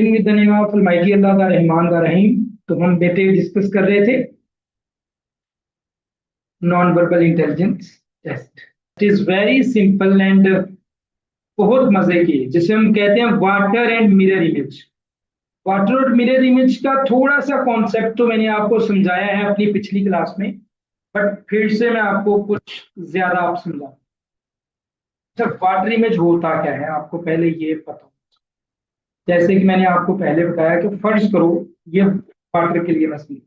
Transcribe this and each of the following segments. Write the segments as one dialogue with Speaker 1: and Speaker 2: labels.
Speaker 1: With the name of almighty Allah the Rahman the Rahim. तो हम बेटे डिस्कस कर रहे थे non verbal intelligence test. It is very simple and बहुत मजे की, जिसे हम कहते हैं water and mirror image. Water और मिरर इमेज का थोड़ा सा कॉन्सेप्ट तो मैंने आपको समझाया है अपनी पिछली क्लास में, बट फिर से मैं आपको कुछ ज्यादा आप समझाऊं। अच्छा, वाटर इमेज होता क्या है आपको पहले ये पता हो। जैसे कि मैंने आपको पहले बताया कि फर्ज करो ये वाटर के लिए मसला,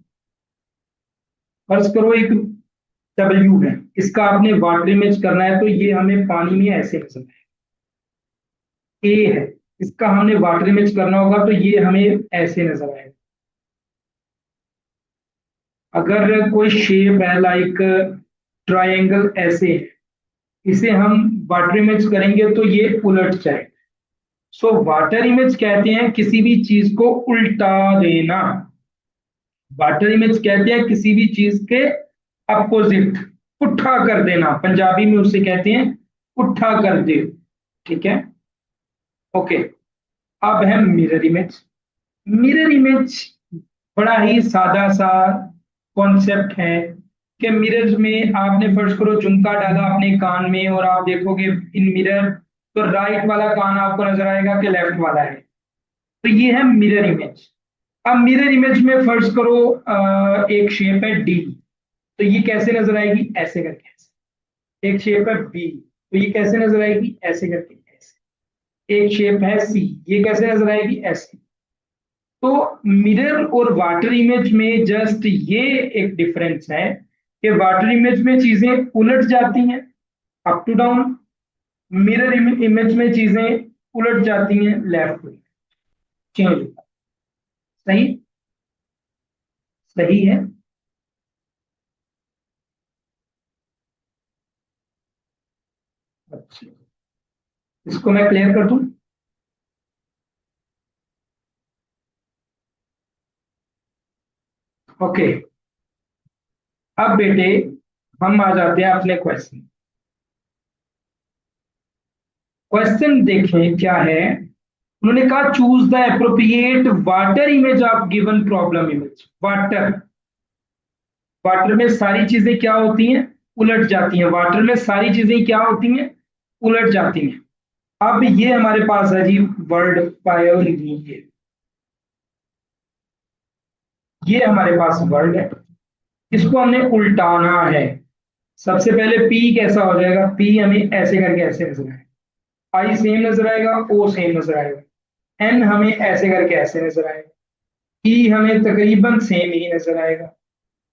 Speaker 1: फर्ज करो एक डब्ल्यू है, इसका आपने वाटर इमेज करना है तो ये हमें पानी में ऐसे नजर आएगा। ए है, इसका हमने वाटर इमेज करना होगा तो ये हमें ऐसे नजर आएगा। अगर कोई शेप है लाइक ट्रायंगल ऐसे है, इसे हम वाटर इमेज करेंगे तो ये उलट जाएगा। सो वाटर इमेज कहते हैं किसी भी चीज को उल्टा देना। वाटर इमेज कहते हैं किसी भी चीज के अपोजिट, उठा कर देना, पंजाबी में उसे कहते हैं उठा कर दे। ठीक है, ओके। अब है मिरर इमेज। मिरर इमेज बड़ा ही सादा सा कॉन्सेप्ट है कि मिरर में आपने फर्स्ट करो झुमका डाला अपने कान में और आप देखोगे इन मिरर, तो राइट वाला कान आपको नजर आएगा कि लेफ्ट वाला है। तो ये है मिरर इमेज। अब मिरर इमेज में फर्स्ट करो एक शेप है डी, तो ये कैसे नजर आएगी, ऐसे करके ऐसे। एक शेप है बी, तो ये कैसे नजर आएगी, ऐसे करके ऐसे। एक शेप है सी, ये कैसे नजर आएगी, ऐसे। तो मिरर और वाटर इमेज में जस्ट ये एक डिफरेंस है कि वाटर इमेज में चीजें उलट जाती हैं up to down, mirror image में चीजें उलट जाती हैं लेफ्ट टू चेंज। सही, सही है। अच्छा, इसको मैं क्लियर कर दूं। ओके, अब बेटे हम आ जाते हैं अपने क्वेश्चन। क्वेश्चन देखें क्या है। उन्होंने कहा choose the appropriate water image of given problem image. Water, water में सारी चीजें क्या होती हैं, उलट जाती हैं। वाटर में सारी चीजें क्या होती हैं, उलट जाती हैं। अब ये हमारे पास है जी वर्ड पायो, ये हमारे पास वर्ड है, इसको हमने उल्टाना है। सबसे पहले पी कैसा हो जाएगा, पी हमें ऐसे करके ऐसे नजर आएगा, आई सेम नजर आएगा, ओ सेम नजर आएगा, एन हमें ऐसे करके ऐसे नजर आएगा, ई हमें तकरीबन सेम ही नजर आएगा,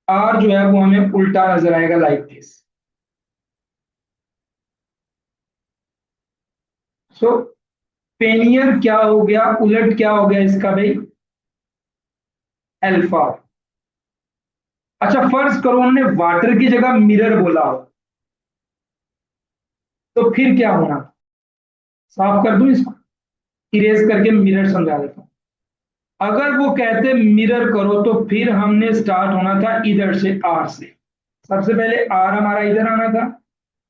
Speaker 1: आर जो है वो हमें उल्टा नजर आएगा लाइक दिस। सो पेनियर क्या हो गया, उलट क्या हो गया इसका भाई, अल्फा। अच्छा, फर्ज करो हमने वाटर की जगह मिरर बोला हो, तो फिर क्या होना। साफ कर दूं इसको, इरेज करके मिरर समझा देता हूं। अगर वो कहते मिरर करो तो फिर हमने स्टार्ट होना था इधर से, आर से। सबसे पहले आर हमारा इधर आना था,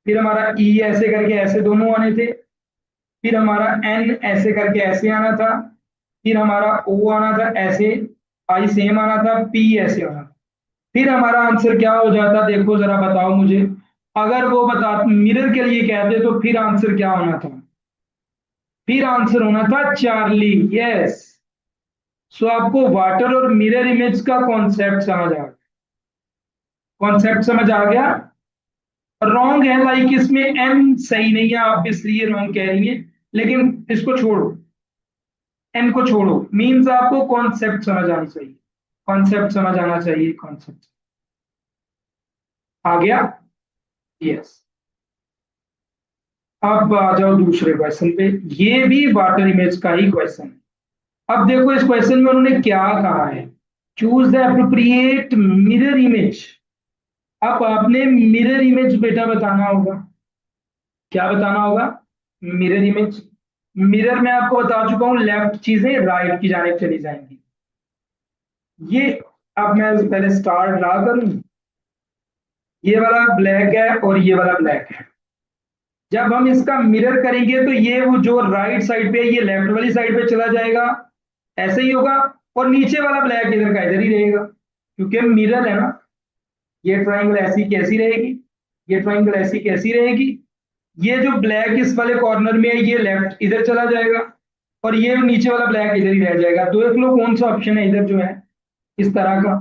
Speaker 1: फिर हमारा ई ऐसे करके ऐसे दोनों आने थे, फिर हमारा एन ऐसे करके ऐसे आना था, फिर हमारा ओ आना था ऐसे, आई सेम आना था, पी ऐसे आना था। फिर हमारा आंसर क्या हो जाता, देखो जरा बताओ मुझे। अगर वो बता मिरर के लिए कहते तो फिर आंसर क्या होना था, फिर आंसर होना था चार्ली। यस। सो आपको वाटर और मिरर इमेज का कॉन्सेप्ट समझ आ गया, कॉन्सेप्ट समझ आ गया। रॉन्ग है लाइक इसमें एन सही नहीं है, आप इसलिए रॉन्ग कह रही है, लेकिन इसको छोड़ो, एन को छोड़ो, मींस आपको कॉन्सेप्ट समझ आना चाहिए, कॉन्सेप्ट समझ आना चाहिए, कॉन्सेप्ट आ गया। यस। अब आ जाओ दूसरे क्वेश्चन पे, ये भी वाटर इमेज का ही क्वेश्चन है। अब देखो इस क्वेश्चन में उन्होंने क्या कहा है, choose the appropriate mirror image. अब आपने मिरर इमेज बेटा बताना होगा, क्या बताना होगा, मिरर इमेज। मिरर में आपको बता चुका हूं लेफ्ट चीजें राइट की जाने चली जाएंगी। ये अब मैं पहले स्टार ड्रा करूं, ये वाला ब्लैक है और ये वाला ब्लैक है। जब हम इसका मिरर करेंगे तो ये वो जो राइट साइड पे है, ये लेफ्ट वाली साइड पे चला जाएगा, ऐसे ही होगा। और नीचे वाला ब्लैक इधर का इधर ही रहेगा, क्योंकि मिरर है ना। ये ट्राइंगल ऐसी कैसी रहेगी, ये ट्राइंगल ऐसी कैसी रहेगी, ये जो ब्लैक इस वाले कॉर्नर में है ये लेफ्ट इधर चला जाएगा, और ये नीचे वाला ब्लैक इधर ही रह जाएगा। तो देख लो कौन सा ऑप्शन है इधर जो है इस तरह का,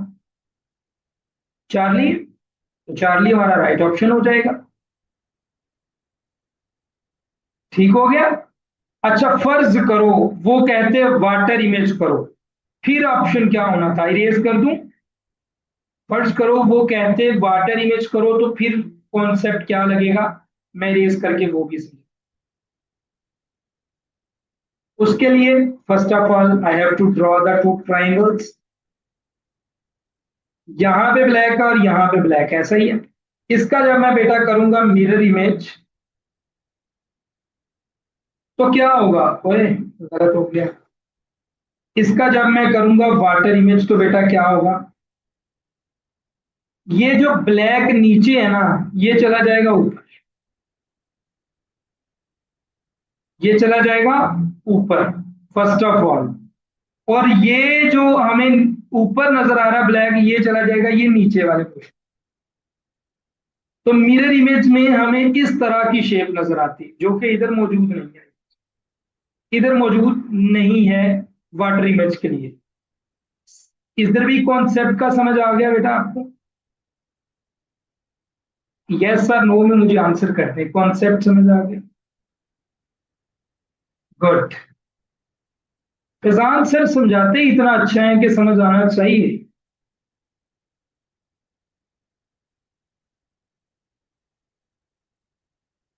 Speaker 1: चार्ली। तो चार्ली हमारा राइट ऑप्शन हो जाएगा। ठीक हो गया। अच्छा फर्ज करो वो कहते हैं वाटर इमेज करो, फिर ऑप्शन क्या होना था, इरेज कर दूं। फर्ज करो वो कहते हैं वाटर इमेज करो, तो फिर कॉन्सेप्ट क्या लगेगा, मैं इरेज करके वो भी समझ। उसके लिए first of all I have to draw the two triangles. यहां पे ब्लैक है और यहां पे ब्लैक है, सही है। इसका जब मैं बेटा करूंगा मिरर इमेज तो क्या होगा, ओए गलत हो गया। इसका जब मैं करूंगा वाटर इमेज तो बेटा क्या होगा, ये जो ब्लैक नीचे है ना ये चला जाएगा ऊपर, ये चला जाएगा ऊपर फर्स्ट ऑफ ऑल। और ये जो हमें ऊपर नजर आ रहा है ब्लैक ये चला जाएगा ये नीचे वाले पोर्शन। तो मिरर इमेज में हमें इस तरह की शेप नजर आती है जो कि इधर मौजूद नहीं है, इधर मौजूद नहीं है वाटर इमेज के लिए। इधर भी कॉन्सेप्ट का समझ आ गया बेटा आपको, यस सर नो में मुझे आंसर करते हैं, कॉन्सेप्ट समझ आ गया, गुड। फैजान सर समझाते ही इतना अच्छा है कि समझ आना चाहिए।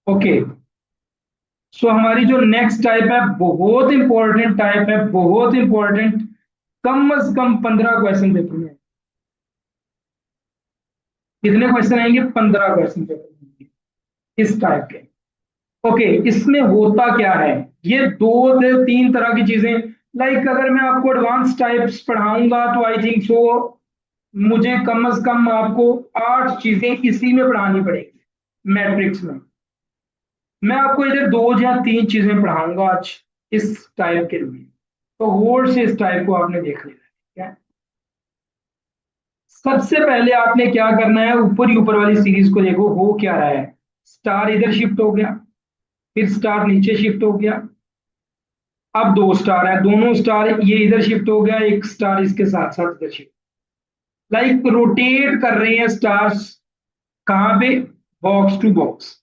Speaker 1: ओके, सो हमारी जो नेक्स्ट टाइप है बहुत इंपॉर्टेंट टाइप है, बहुत इंपॉर्टेंट। कम से कम 15 क्वेश्चन पेपर में, कितने क्वेश्चन आएंगे, 15 क्वेश्चन पेपर में इस टाइप के। ओके, इसमें होता क्या है, ये दो से तीन तरह की चीजें, लाइक अगर मैं आपको एडवांस टाइप्स पढ़ाऊंगा तो आई थिंक सो मुझे कम से कम आपको 8 चीजें इसी में पढ़ानी पड़ेगी मैट्रिक्स में। मैं आपको इधर 2 या 3 चीजें पढ़ाऊंगा आज इस टाइप के लिए। तो होल्ड से इस टाइप को आपने देख लेना है, ठीक है। सबसे पहले आपने क्या करना है, ऊपर ही ऊपर वाली सीरीज को देखो हो क्या रहा है। स्टार इधर शिफ्ट हो गया, फिर स्टार नीचे शिफ्ट हो गया, अब 2 स्टार है, दोनों स्टार ये इधर शिफ्ट हो गया, एक स्टार इसके साथ साथ इधर शिफ्ट, लाइक रोटेट कर रहे हैं स्टार्स। कहां पे, बॉक्स टू बॉक्स।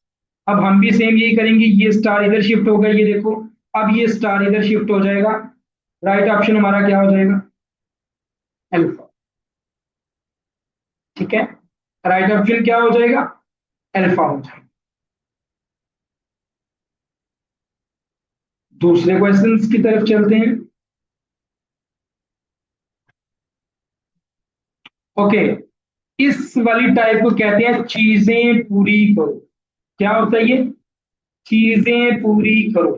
Speaker 1: अब हम भी सेम यही करेंगे, ये स्टार इधर शिफ्ट हो गया, ये देखो अब ये स्टार इधर शिफ्ट हो जाएगा। राइट ऑप्शन हमारा क्या हो जाएगा, अल्फा। ठीक है, राइट ऑप्शन क्या हो जाएगा, अल्फा हो जाएगा। दूसरे क्वेश्चंस की तरफ चलते हैं। ओके, इस वाली टाइप को कहते हैं चीजें पूरी करो। क्या होता है ये, चीजें पूरी करो।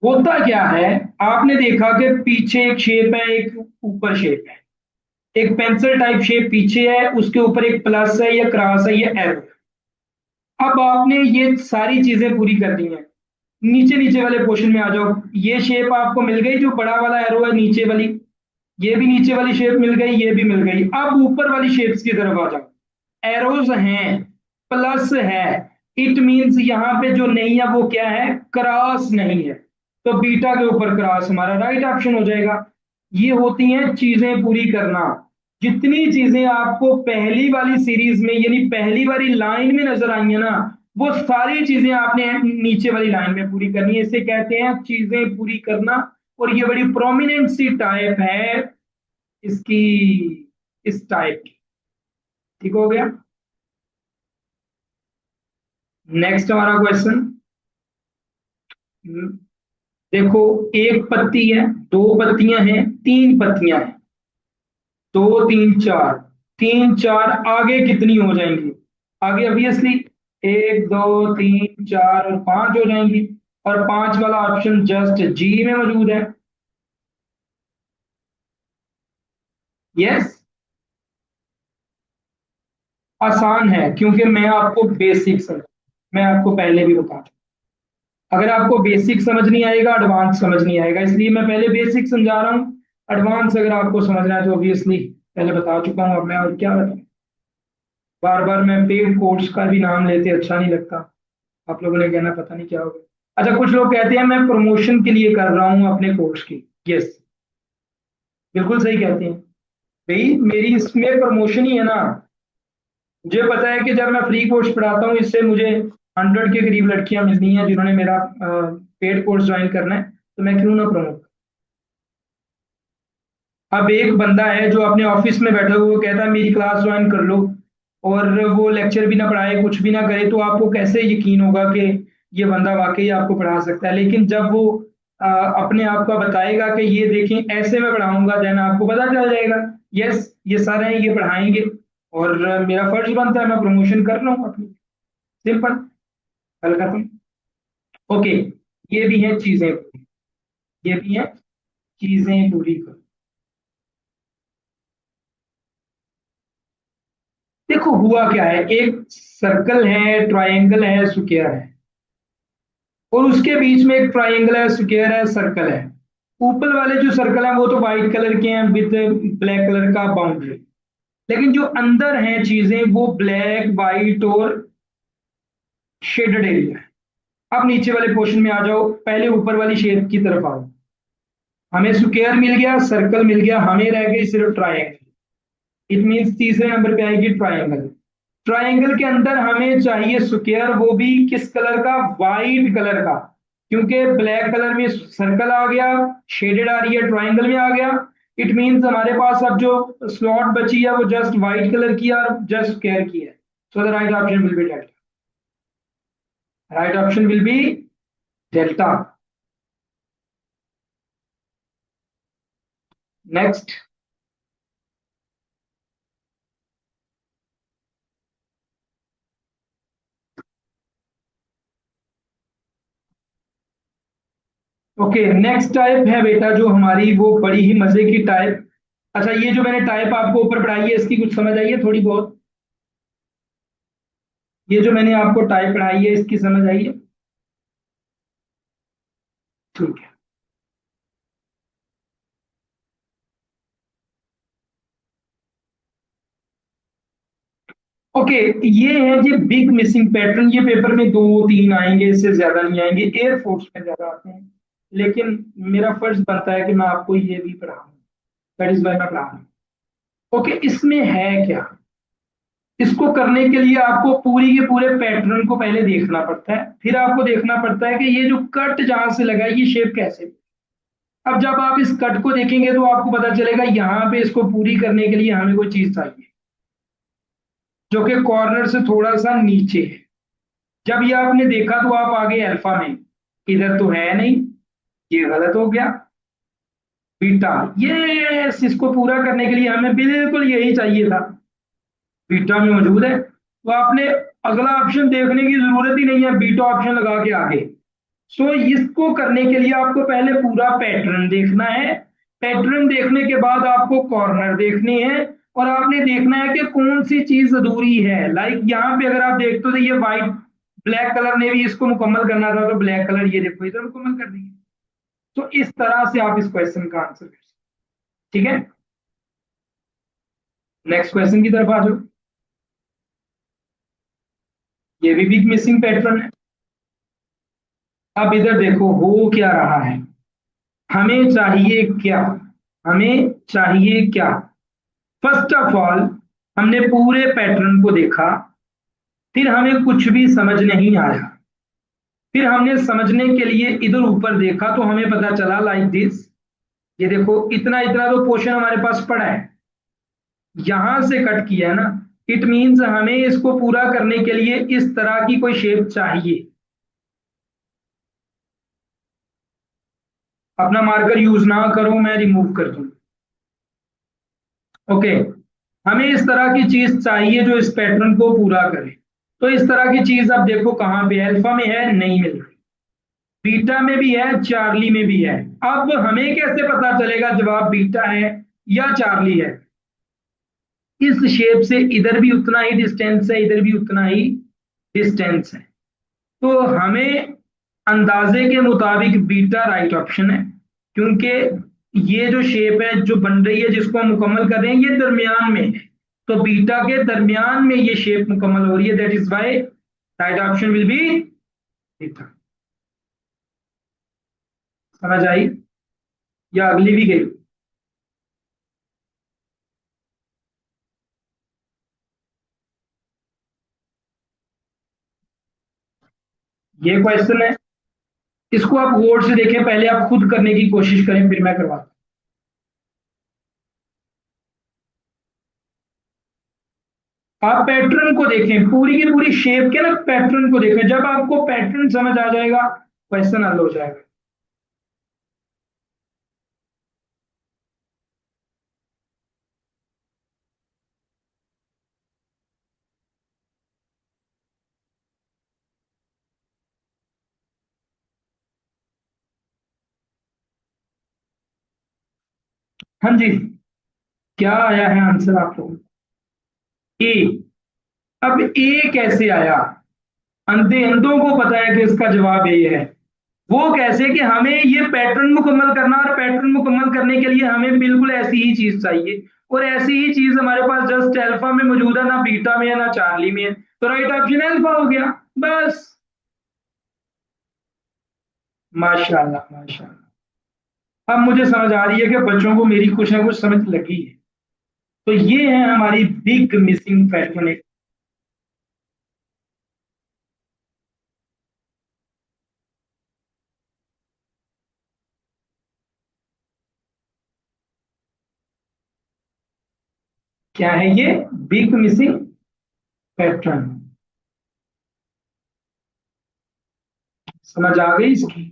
Speaker 1: होता क्या है, आपने देखा कि पीछे एक शेप है एक ऊपर शेप है, एक पेंसिल टाइप शेप पीछे है, उसके ऊपर एक प्लस है या क्रॉस है या एरो। अब आपने ये सारी चीजें पूरी करनी है। नीचे नीचे वाले पोर्शन में आ जाओ, ये शेप आपको मिल गई जो बड़ा वाला एरो है नीचे वाली, ये भी नीचे वाली शेप मिल गई, ये भी मिल गई। अब ऊपर वाली शेप्स की तरफ आ जाओ, एरोज हैं, प्लस है, इट मींस यहां पे जो नहीं है वो क्या है, क्रॉस नहीं है। तो बीटा के ऊपर क्रॉस हमारा राइट ऑप्शन हो जाएगा। ये होती हैं चीजें पूरी करना। जितनी चीजें आपको पहली वाली सीरीज में यानी पहली वाली लाइन में नजर आई है ना, वो सारी चीजें आपने नीचे वाली लाइन में पूरी करनी है, इसे कहते हैं चीजें पूरी करना। और ये बड़ी प्रोमिनेंट सी टाइप है इसकी, इस टाइप की। ठीक हो गया। नेक्स्ट हमारा क्वेश्चन, देखो एक पत्ती है, 2 पत्तियां हैं, 3 पत्तियां हैं, 2 3 4, 3 4 आगे कितनी हो जाएंगी, आगे ऑब्वियसली 1 2 3 4 और 5 हो जाएंगी। और 5 वाला ऑप्शन जस्ट जी में मौजूद है। यस, आसान है क्योंकि मैं आपको बेसिक समझ, मैं आपको पहले भी बता, अगर आपको बेसिक समझ नहीं आएगा एडवांस समझ नहीं आएगा, इसलिए मैं पहले बेसिक समझा रहा हूँ। एडवांस अगर आपको समझना है तो ऑब्वियसली पहले बता चुका हूँ, अब मैं और क्या बताऊँ। बार बार मैं पेड कोर्स का भी नाम लेते अच्छा नहीं लगता, आप लोगों ने कहना पता नहीं क्या हो गया। अच्छा, कुछ लोग कहते हैं मैं प्रमोशन के लिए कर रहा हूँ अपने कोर्स की। यस, बिल्कुल सही कहते हैं। भाई मेरी इसमें प्रमोशन ही है ना। मुझे पता है कि जब मैं फ्री कोर्स पढ़ाता हूँ इससे मुझे 100 के करीब लड़कियां मिलनी हैं जिन्होंने मेरा पेड कोर्स ज्वाइन करना है, तो मैं क्यों ना प्रमोट। अब एक बंदा है जो अपने ऑफिस में बैठा हुआ वो कहता है मेरी क्लास ज्वाइन कर लो, और वो लेक्चर भी ना पढ़ाए कुछ भी ना करे, तो आपको कैसे यकीन होगा कि ये बंदा वाकई आपको पढ़ा सकता है। लेकिन जब वो अपने आप का बताएगा कि ये देखें ऐसे मैं पढ़ाऊंगा, देन आपको पता चल जाएगा यस ये सर हैं ये पढ़ाएंगे, और मेरा फर्ज बनता है मैं प्रमोशन कर रहा हूँ अपनी। सिंपल, हल खत्म। ओके, ये भी है चीजें, ये भी है चीजें पूरी कर। देखो हुआ क्या है, एक सर्कल है, ट्रायंगल है, स्क्वायर है, और उसके बीच में एक ट्रायंगल है, स्क्वायर है, सर्कल है। ऊपर वाले जो सर्कल है वो तो व्हाइट कलर के हैं विद ब्लैक कलर का बाउंड्री, लेकिन जो अंदर हैं चीजें वो ब्लैक व्हाइट और शेडेड एरिया है। अब नीचे वाले पोर्शन में आ जाओ, पहले ऊपर वाली शेप की तरफ आओ। हमें स्क्वायर मिल गया, सर्कल मिल गया, हमें रह गई सिर्फ ट्रायंगल। इट मीन्स तीसरे नंबर पे आएगी ट्रायंगल। ट्रायंगल के अंदर हमें चाहिए स्क्वायर, वो भी किस कलर का, वाइट कलर का, क्योंकि ब्लैक कलर में सर्कल आ गया, शेडेड आ रही है ट्रायंगल में आ गया। इट मीन्स हमारे पास अब जो स्लॉट बची है वो जस्ट वाइट कलर की है और जस्ट स्क्वायर की है। So the right option will B delta. Right option will B delta. Next. Okay, next type है बेटा जो हमारी, वो बड़ी ही मजे की टाइप। अच्छा, ये जो मैंने टाइप आपको ऊपर पढ़ाई है इसकी कुछ समझ आई है थोड़ी बहुत? ये जो मैंने आपको टाइप पढ़ाई है इसकी समझ आई है? ठीक है। ओके, ये है जी बिग मिसिंग पैटर्न। ये पेपर में दो तीन आएंगे, इससे ज्यादा नहीं आएंगे, एयरफोर्स में ज्यादा आते हैं, लेकिन मेरा फर्ज बनता है कि मैं आपको ये भी पढ़ाऊं। दैट इज वाई मैं पढ़ा रहा हूं। ओके, इसमें है क्या, इसको करने के लिए आपको पूरी के पूरे पैटर्न को पहले देखना पड़ता है, फिर आपको देखना पड़ता है कि ये जो कट जहां से लगा है ये शेप कैसे। अब जब आप इस कट को देखेंगे तो आपको पता चलेगा यहाँ पे इसको पूरी करने के लिए हमें कोई चीज चाहिए जो कि कॉर्नर से थोड़ा सा नीचे है। जब ये आपने देखा तो आप आगे अल्फा में, इधर तो है नहीं, ये गलत हो गया। बीटा, ये इसको पूरा करने के लिए हमें बिल्कुल यही चाहिए था, बीटा में मौजूद है, तो आपने अगला ऑप्शन देखने की जरूरत ही नहीं है, बीटा ऑप्शन लगा के आगे। सो इसको करने के लिए आपको पहले पूरा पैटर्न देखना है। पैटर्न देखने के बाद आपको कॉर्नर देखने हैं, और आपने देखना है कि कौन सी चीज अधूरी है। लाइक यहाँ पे अगर आप देखते हो तो ये व्हाइट, ब्लैक कलर ने भी इसको मुकम्मल करना था, तो ब्लैक कलर ये देखो इधर मुकम्मल कर दिया। तो इस तरह से आप इस क्वेश्चन का आंसर कर सकते। ठीक है, नेक्स्ट क्वेश्चन की तरफ आ जाओ। ये भी बिग मिसिंग पैटर्न है। अब इधर देखो हो क्या रहा है, हमें चाहिए क्या, हमें चाहिए क्या। फर्स्ट ऑफ ऑल हमने पूरे पैटर्न को देखा, फिर हमें कुछ भी समझ नहीं आया, फिर हमने समझने के लिए इधर ऊपर देखा तो हमें पता चला लाइक दिस। ये देखो इतना इतना तो पोर्शन हमारे पास पड़ा है, यहां से कट किया है ना। इट मींस हमें इसको पूरा करने के लिए इस तरह की कोई शेप चाहिए। अपना मार्कर यूज ना करो, मैं रिमूव कर दूं। ओके, हमें इस तरह की चीज चाहिए जो इस पैटर्न को पूरा करे। तो इस तरह की चीज अब देखो कहां पे, अल्फा में है नहीं मिल रही, बीटा में भी है, चार्ली में भी है। अब हमें कैसे पता चलेगा जवाब बीटा है या चार्ली है? इस शेप से इधर भी उतना ही डिस्टेंस है, इधर भी उतना ही डिस्टेंस है। तो हमें अंदाजे के मुताबिक बीटा राइट ऑप्शन है, क्योंकि ये जो शेप है जो बन रही है जिसको हम मुकम्मल कर रहे हैं ये दरमियान में है, तो बीटा के दरमियान में ये शेप मुकम्मल हो रही है, that is why right option will be बीटा। समझ आई या अगली भी गई? ये क्वेश्चन है, इसको आप गौर से देखें, पहले आप खुद करने की कोशिश करें फिर मैं करवाता हूं। आप पैटर्न को देखें, पूरी की पूरी शेप के ना पैटर्न को देखें, जब आपको पैटर्न समझ आ जाएगा क्वेश्चन हल हो जाएगा। हाँ जी, क्या आया है आंसर आपको? ए। अब ए कैसे आया? अंधे अंधों को पता है कि इसका जवाब ए है। वो कैसे कि हमें ये पैटर्न मुकम्मल करना, और पैटर्न मुकम्मल करने के लिए हमें बिल्कुल ऐसी ही चीज चाहिए, और ऐसी ही चीज हमारे पास जस्ट अल्फा में मौजूद है, ना बीटा में है ना चार्ली में है, तो राइट ऑप्शन अल्फा हो गया बस। माशाल्लाह माशाल्लाह। अब मुझे समझ आ रही है कि बच्चों को मेरी कुछ ना कुछ समझ लगी है। तो ये है हमारी बिग मिसिंग पैटर्न। क्या है ये बिग मिसिंग पैटर्न? समझ आ गई इसकी?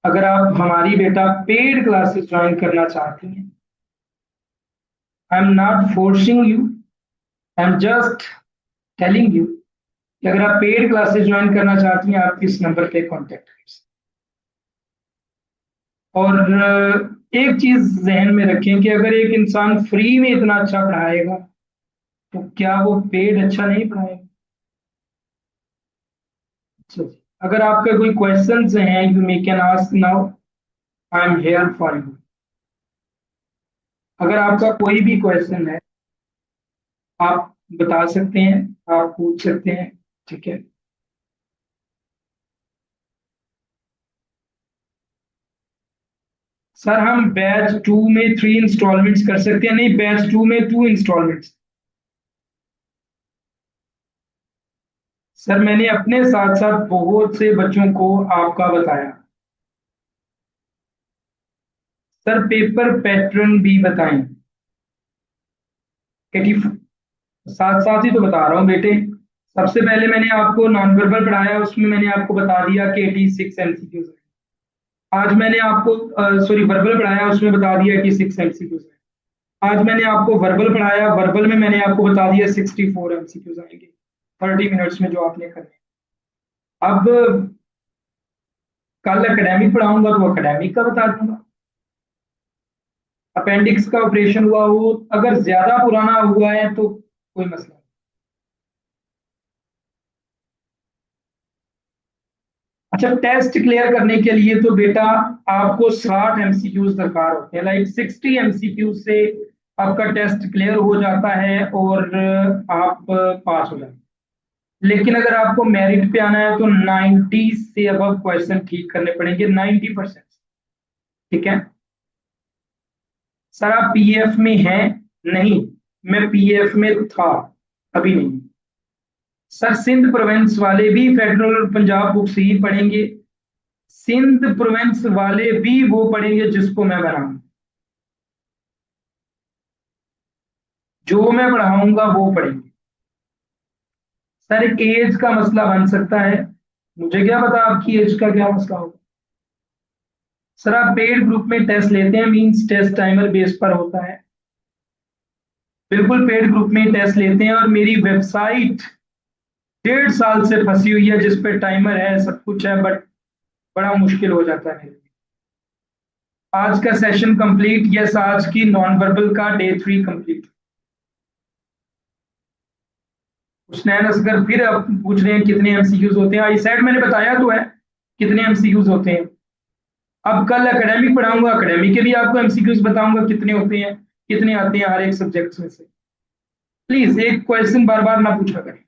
Speaker 1: अगर आप हमारी बेटा पेड क्लासेस ज्वाइन करना चाहती हैं, I am not forcing you, I am just telling you कि अगर आप पेड क्लासेस ज्वाइन करना चाहती हैं आप इस नंबर पे कांटेक्ट कर सकते हैं। और एक चीज जहन में रखें कि अगर एक इंसान फ्री में इतना अच्छा पढ़ाएगा तो क्या वो पेड अच्छा नहीं पढ़ाएगा? अच्छा जी। अगर आपके कोई क्वेश्चंस हैं you may can ask now, I am here for you. अगर आपका कोई भी क्वेश्चन है आप बता सकते हैं, आप पूछ सकते हैं, ठीक है? सर हम बैच 2 में 3 इंस्टॉलमेंट्स कर सकते हैं, नहीं बैच 2 में 2 इंस्टॉलमेंट्स। सर मैंने अपने साथ साथ बहुत से बच्चों को आपका बताया। सर पेपर पैटर्न भी बताएं। एटी साथ साथ ही तो बता रहा हूँ बेटे। सबसे पहले मैंने आपको नॉन वर्बल पढ़ाया, उसमें मैंने आपको बता दिया कि 86 MCQs है। आज मैंने आपको सॉरी वर्बल पढ़ाया, उसमें बता दिया कि 6 MCQs है। आज मैंने आपको वर्बल पढ़ाया, वर्बल में मैंने आपको बता दिया 64 MCQs आएंगे 30 मिनट्स में जो आपने करने। अब कल एकेडमिक पढ़ाऊंगा तो एकेडमिक का बता दूंगा। अपेंडिक्स का ऑपरेशन हुआ वो अगर ज्यादा पुराना हुआ है तो कोई मसला नहीं। अच्छा, टेस्ट क्लियर करने के लिए तो बेटा आपको 60 MCQs दरकार होते हैं, लाइक 60 MCQ से आपका टेस्ट क्लियर हो जाता है और आप पास हो जाते हैं। लेकिन अगर आपको मेरिट पे आना है तो 90 से अब क्वेश्चन ठीक करने पड़ेंगे, 90%। ठीक है सर, आप पीएफ में हैं? नहीं, मैं पीएफ में था, अभी नहीं। सर सिंध प्रोविंस वाले भी फेडरल और पंजाब बुक्स ही पढ़ेंगे, सिंध प्रोविंस वाले भी वो पढ़ेंगे जिसको मैं बनाऊं, जो मैं पढ़ाऊंगा वो पढ़ेंगे। सर एक एज का मसला बन सकता है, मुझे क्या पता आपकी एज का क्या मसला होगा। सर आप पेड ग्रुप में टेस्ट लेते हैं, मींस टेस्ट टाइमर बेस पर होता है। बिल्कुल पेड ग्रुप में टेस्ट लेते हैं, और मेरी वेबसाइट 1.5 साल से फंसी हुई है जिस पे टाइमर है सब कुछ है, बट बड़ा मुश्किल हो जाता है मेरे लिए। आज का सेशन कंप्लीट, यस आज की नॉन वर्बल का डे 3 कंप्लीट। हुसनैन असगर फिर अब पूछ रहे हैं कितने एमसीक्यूज होते हैं। आई सेट मैंने बताया तो है कितने एमसीक्यूज होते हैं। अब कल एकेडमिक पढ़ाऊंगा, एकेडमिक के भी आपको एमसीक्यूज बताऊंगा कितने होते हैं, कितने आते हैं हर एक सब्जेक्ट में से। प्लीज एक क्वेश्चन बार बार ना पूछा करें।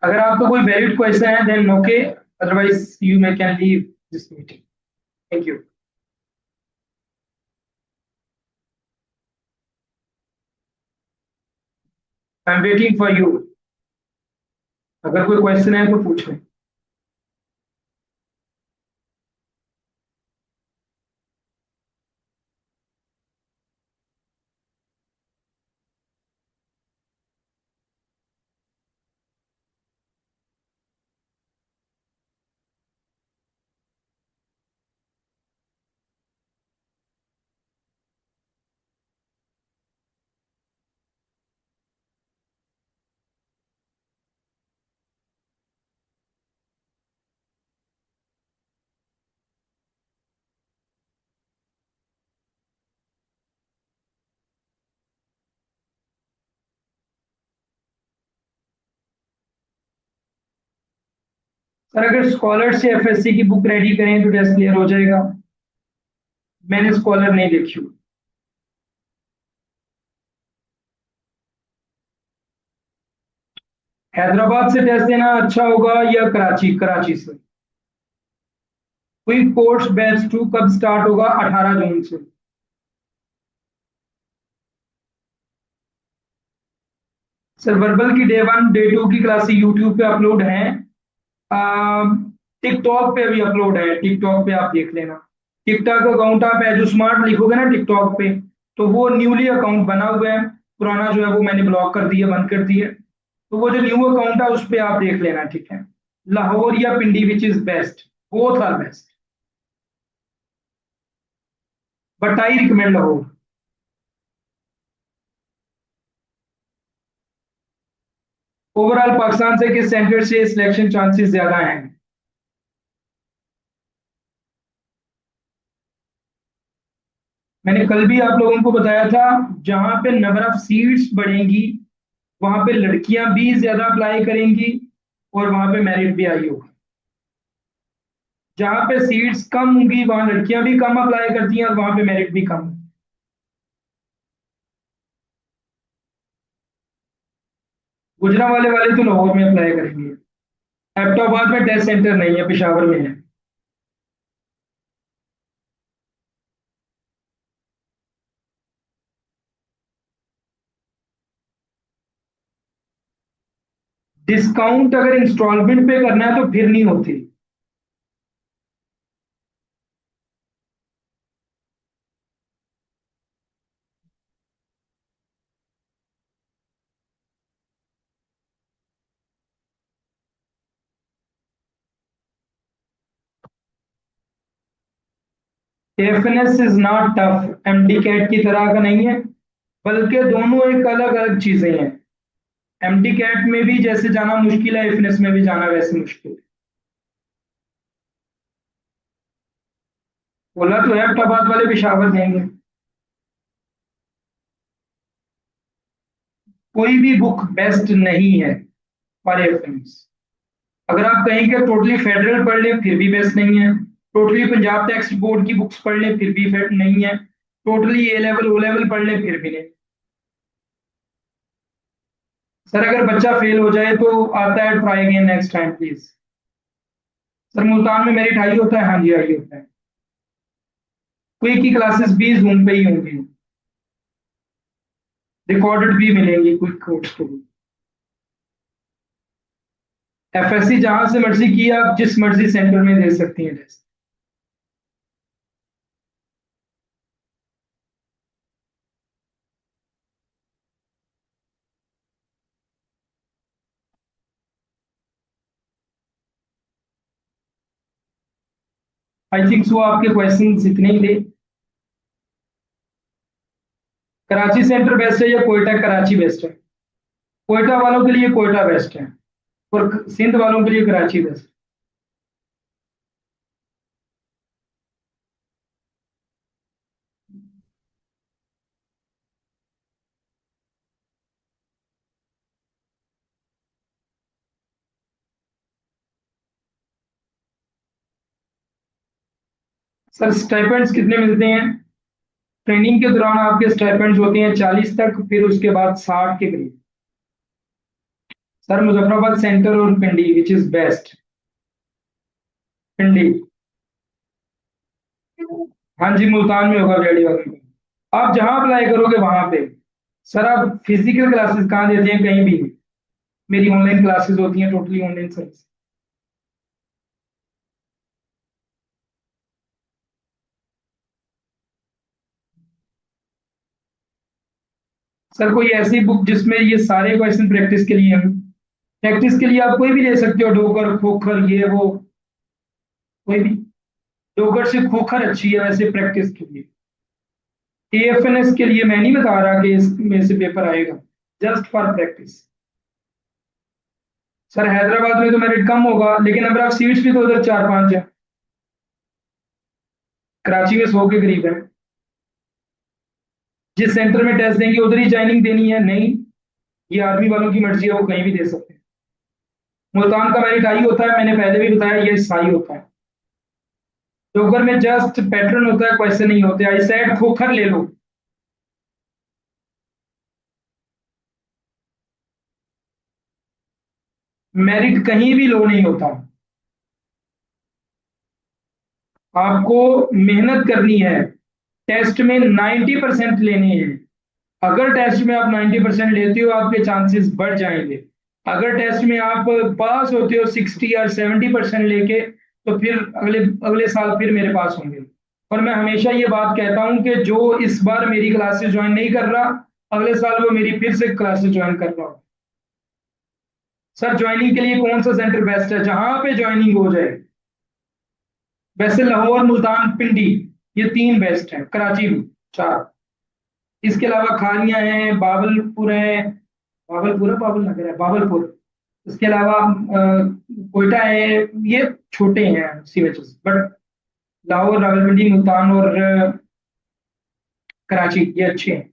Speaker 1: अगर आपका कोई वैलिड क्वेश्चन है then okay, otherwise you may can leave this meeting. Thank you. I am waiting for you. अगर कोई क्वेश्चन है तो पूछ लें। सर अगर स्कॉलर से एफएससी की बुक रेडी करें तो टेस्ट क्लियर हो जाएगा। मैंने स्कॉलर नहीं देखी हुई। हैदराबाद से टेस्ट देना अच्छा होगा या कराची? कराची से। क्विक कोर्स बैच 2 कब स्टार्ट होगा? 18 जून से। सर वर्बल की डे 1 डे 2 की क्लासेस यूट्यूब पे अपलोड हैं। टिकटॉक पे भी अपलोड है, टिकटॉक पे आप देख लेना। टिकटॉक अकाउंट आप एजू स्मार्ट लिखोगे ना टिकटॉक पे, तो वो न्यूली अकाउंट बना हुआ है। पुराना जो है वो मैंने ब्लॉक कर दिया, बंद कर दिया। तो वो जो न्यू अकाउंट है उस पर आप देख लेना, ठीक है। लाहौर या Pindi which is best? Both are best, but I recommend Lahore. Overall Pakistan से किस सेंटर से सिलेक्शन चांसेस ज्यादा हैं? मैंने कल भी आप लोगों को बताया था, जहां पे नंबर ऑफ सीट्स बढ़ेंगी वहां पे लड़कियां भी ज्यादा अप्लाई करेंगी और वहां पे मेरिट भी आई होगा। जहां पे सीट्स कम होंगी वहां लड़कियां भी कम अप्लाई करती हैं और वहां पे मेरिट भी कम। गुजरावाले वाले तो लाहौर में अप्लाई करेंगे। एबटाबाद में टेस्ट सेंटर नहीं है, पेशावर में है। डिस्काउंट अगर इंस्टॉलमेंट पे करना है तो फिर नहीं होती। FNS is not tough, MD CAT की तरह का नहीं है, बल्कि दोनों एक अलग अलग चीजें हैं। एमडी कैट में भी जैसे जाना मुश्किल है, एफएनएस में भी जाना वैसे मुश्किल है। बोला तो है एबटाबाद वाले पेशावर देंगे। कोई भी बुक बेस्ट नहीं है फॉर एफएनएस। अगर आप कहें कि टोटली फेडरल पढ़ लें फिर भी बेस्ट नहीं है। टोटली पंजाब टेक्स्ट बोर्ड की बुक्स पढ़ लें फिर भी फेड नहीं है। टोटली ए लेवल ओ लेवल पढ़ लें फिर भी नहीं। सर अगर बच्चा फेल हो जाए तो आता है try again next time please. Sir Multan में मेरिट हाई होता है? हाँ जी हाई होता है। क्विक की क्लासेस भी जूम पे ही होंगी, रिकॉर्डेड भी मिलेंगी क्विक कोर्स को भी। एफएससी जहां से मर्जी की आप जिस मर्जी सेंटर में दे सकती हैं टेस्ट। आई थिंक सो आपके क्वेश्चन इतने ही थे। कराची सेंटर बेस्ट है या कोयटा कराची बेस्ट है? कोयटा वालों के लिए कोयटा बेस्ट है और सिंध वालों के लिए कराची बेस्ट। सर स्टाइपेंड्स कितने मिलते हैं? ट्रेनिंग के दौरान आपके स्टाइपेंड्स होते हैं 40 तक, फिर उसके बाद 60 के करीब। सर मुजफ्फराबाद सेंटर और पिंडी, विच इज बेस्ट? पिंडी। हाँ जी, मुल्तान में होगा रेडी वाले में। आप जहां अप्लाई करोगे वहां पे। सर आप फिजिकल क्लासेस कहाँ देते हैं? कहीं भी नहीं। मेरी ऑनलाइन क्लासेस होती हैं, टोटली ऑनलाइन सर्विस। सर कोई ऐसी बुक जिसमें ये सारे क्वेश्चन प्रैक्टिस के लिए हैं? प्रैक्टिस के लिए आप कोई भी ले सकते हो, डोकर खोखर ये वो, कोई भी। डोकर से खोखर अच्छी है वैसे प्रैक्टिस के लिए। एएफएनएस के लिए मैं नहीं बता रहा कि इसमें से पेपर आएगा, just for practice. Sir Hyderabad में तो मेरिट कम होगा, लेकिन अगर आप सीट्स भी तो उधर 4-5 है। कराची में 100 के करीब है। जिस सेंटर में टेस्ट देंगे उधर ही ज्वाइनिंग देनी है? नहीं, ये आर्मी वालों की मर्जी है, वो कहीं भी दे सकते हैं। मुल्तान का मेरिट हाई होता है, मैंने पहले भी बताया, ये हाई होता है। डोगर में जस्ट पैटर्न होता है, क्वेश्चन नहीं होते। आई सेड खोखर ले लो। मेरिट कहीं भी लो नहीं होता। आपको मेहनत करनी है। टेस्ट में 90% लेने हैं। अगर टेस्ट में आप 90% लेते हो, आपके चांसेस बढ़ जाएंगे। अगर टेस्ट में आप पास होते हो 60 या 70% लेके, तो फिर अगले अगले साल फिर मेरे पास होंगे। और मैं हमेशा ये बात कहता हूं कि जो इस बार मेरी क्लासेस ज्वाइन नहीं कर रहा, अगले साल वो मेरी फिर से क्लासेस ज्वाइन कर रहा हो। सर ज्वाइनिंग के लिए कौन सा सेंटर बेस्ट है? जहां पे ज्वाइनिंग हो जाए। वैसे लाहौर, मुल्तान, पिंडी, ये 3 बेस्ट हैं। कराची भी 4। इसके अलावा खानिया है, बावलपुर है। बावलपुर है, बावल नगर है, बावलपुर। इसके अलावा कोयटा है। ये छोटे हैं C H S, but Lahore, Rawalpindi, Multan और कराची ये अच्छे हैं।